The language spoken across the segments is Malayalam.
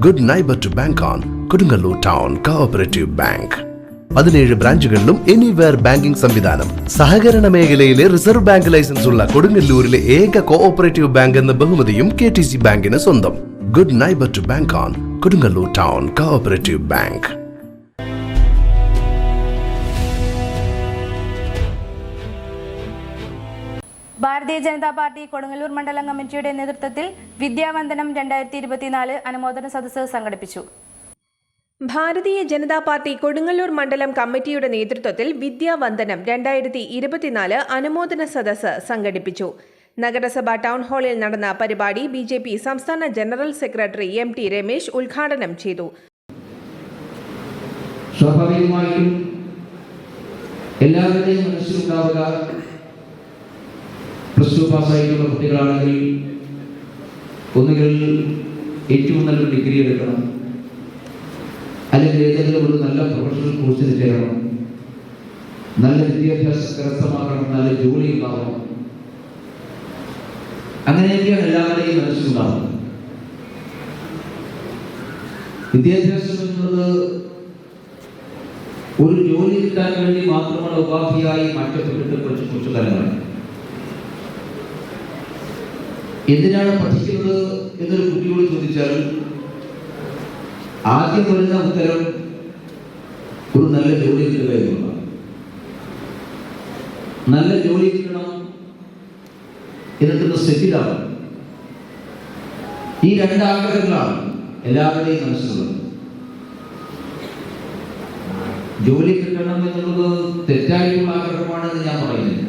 Good neighbour to bank on Kodungallur town cooperative bank. 17 ബ്രാഞ്ചുകളിലും എനിവെയർ ബാങ്കിംഗ് സംവിധാനം. സഹകരണ മേഖലയിലെ റിസർവ് ബാങ്ക് ലൈസൻസ് ഉള്ള കൊടുങ്ങല്ലൂരിലെ ഏക കോഓപ്പറേറ്റീവ് ബാങ്ക് എന്ന ബഹുമതിയും KTC ബാങ്കിന് സ്വന്തം. Good neighbour to bank on Kodungallur town cooperative bank. Bharatiya Janata party Kodungallur മണ്ഡലം കമ്മിറ്റിയുടെ നേതൃത്വത്തിൽ വിദ്യാവന്ദനം 2024 അനുമോദന സദസ്സ് സംഘടിപ്പിച്ചു. ഭാരതീയ ജനതാ പാർട്ടി കൊടുങ്ങല്ലൂർ മണ്ഡലം കമ്മിറ്റിയുടെ നേതൃത്വത്തിൽ വിദ്യാവന്ദനം 2024 അനുമോദന സദസ്സ് സംഘടിപ്പിച്ചു. നഗരസഭ ടൗൺ ഹാളിൽ നടന്ന പരിപാടി BJP സംസ്ഥാന ജനറൽ സെക്രട്ടറി MT രമേശ് ഉദ്ഘാടനം ചെയ്തു. സ്വാഭാവികമായും എല്ലാവരുടെയും മനസ്സിലുണ്ടാവുക +2 പാസ്സായിട്ടുള്ള കുട്ടികളാണെങ്കിൽ ഒന്നുകിൽ ഏറ്റവും നല്ലൊരു ഡിഗ്രി എടുക്കണം, അല്ലെങ്കിൽ ഏതെങ്കിലും ഒരു നല്ല പ്രൊഫഷണൽ കോഴ്സിന് ചേരണം, നല്ല വിദ്യാഭ്യാസം കരസ്ഥമാക്കണം, നല്ല ജോലി ഉണ്ടാവണം. അങ്ങനെയൊക്കെയാണ് എല്ലാവരുടെയും മനസ്സിലുണ്ടാവുന്നത്. വിദ്യാഭ്യാസം എന്നുള്ളത് ഒരു ജോലി കിട്ടാൻ വേണ്ടി മാത്രമാണ് ഉപാധിയായി മാറ്റപ്പെട്ടിട്ട് കുറച്ച് കാലങ്ങളാണ്. എന്തിനാണ് പഠിക്കുന്നത് എന്നൊരു കുട്ടിയോട് ചോദിച്ചാൽ ആദ്യം വരുന്ന ഉത്തരം ഒരു നല്ല ജോലി കിട്ടുക എന്നുള്ളതാണ്. നല്ല ജോലി കിട്ടണം, എന്നിട്ടൊന്ന് സെറ്റിലാവണം. ഈ 2 ആഗ്രഹങ്ങളാണ് എല്ലാവരുടെയും മനസ്സിലുള്ളത്. ജോലി കിട്ടണം എന്നുള്ളത് തെറ്റായിട്ടുള്ള ആഗ്രഹമാണെന്ന് ഞാൻ പറയുന്നില്ല.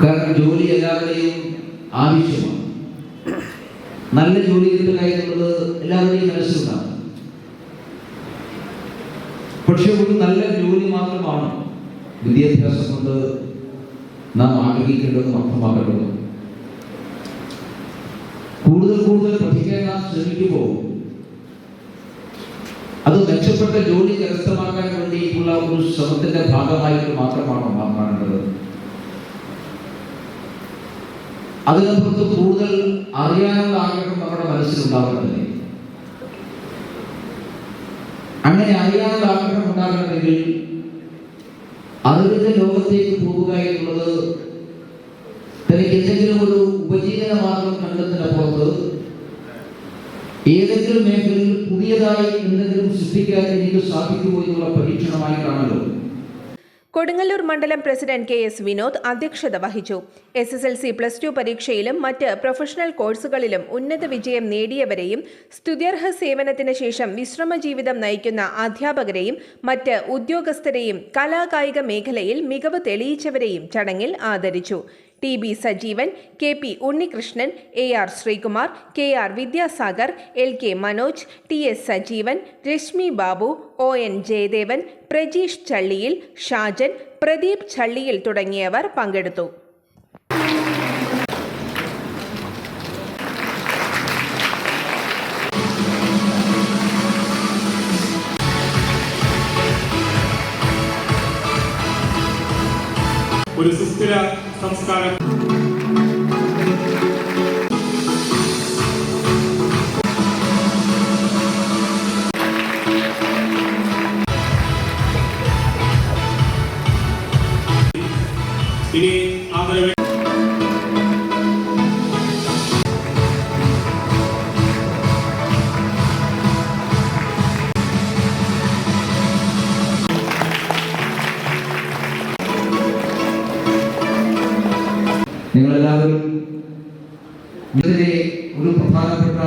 കാരണം ജോലി എല്ലാവരുടെയും ആവശ്യമാണ്. നല്ല ജോലി കിട്ടുക എന്നുള്ളത് എല്ലാവരുടെയും മനസ്സിലുണ്ടാകും. പക്ഷെ ഒരു നല്ല ജോലി മാത്രമാണ് വിദ്യാഭ്യാസം കൊണ്ട് നാം ആഗ്രഹിക്കേണ്ടതും അർത്ഥമാക്കേണ്ടതും. കൂടുതൽ പഠിക്കാൻ നാം ശ്രമിക്കുമ്പോൾ അത് മെച്ചപ്പെട്ട ജോലി കരസ്ഥമാക്കാൻ വേണ്ടിയിട്ടുള്ള ഒരു ശ്രമത്തിന്റെ ഭാഗമായിട്ട് മാത്രമാണ് നാം കാണേണ്ടത്. അതിനപ്പുറത്ത് കൂടുതൽ അറിയാനുള്ള ആഗ്രഹം നമ്മുടെ മനസ്സിലുണ്ടാകുന്നില്ലേ? അങ്ങനെ അറിയാനുള്ള ആഗ്രഹം ഉണ്ടാകണമെങ്കിൽ അറിവിന്റെ ലോകത്തേക്ക് പോവുക എന്നുള്ളത് തനിക്ക് എന്തെങ്കിലും ഒരു ഉപജീവന മാർഗം കണ്ടെത്തുന്നപ്പുറത്ത് ഏതെങ്കിലും മേഖലയിൽ പുതിയതായി എന്തെങ്കിലും സൃഷ്ടിക്കാൻ എനിക്ക് സാധിക്കുമോ എന്നുള്ള പരീക്ഷണമായിട്ടാണല്ലോ. കൊടുങ്ങല്ലൂർ മണ്ഡലം പ്രസിഡന്റ് KS വിനോദ് അധ്യക്ഷത വഹിച്ചു. SSLC +2 പരീക്ഷയിലും മറ്റ് പ്രൊഫഷണൽ കോഴ്സുകളിലും ഉന്നത വിജയം നേടിയവരെയും സ്തുത്യർഹ സേവനത്തിന് ശേഷം വിശ്രമ ജീവിതം നയിക്കുന്ന അധ്യാപകരെയും മറ്റ് ഉദ്യോഗസ്ഥരെയും കലാകായിക മേഖലയിൽ മികവ് തെളിയിച്ചവരെയും ചടങ്ങിൽ ആദരിച്ചു. TB Sajeevan, KP Unnikrishnan, AR Sreekumar, KR Vidyasagar, LK Manoj, TS Sajeevan, Rashmi Babu, ON Jayadevan, Prajeesh ചള്ളിയിൽ, Shajan, Pradeep ചള്ളിയിൽ തുടങ്ങിയവർ പങ്കെടുത്തു. ഒരു സുസ്ഥിര സംസ്കാരം ഇനി ആദരവ് നിങ്ങളെല്ലാവരും ഇതിലെ ഒരു പ്രധാനപ്പെട്ട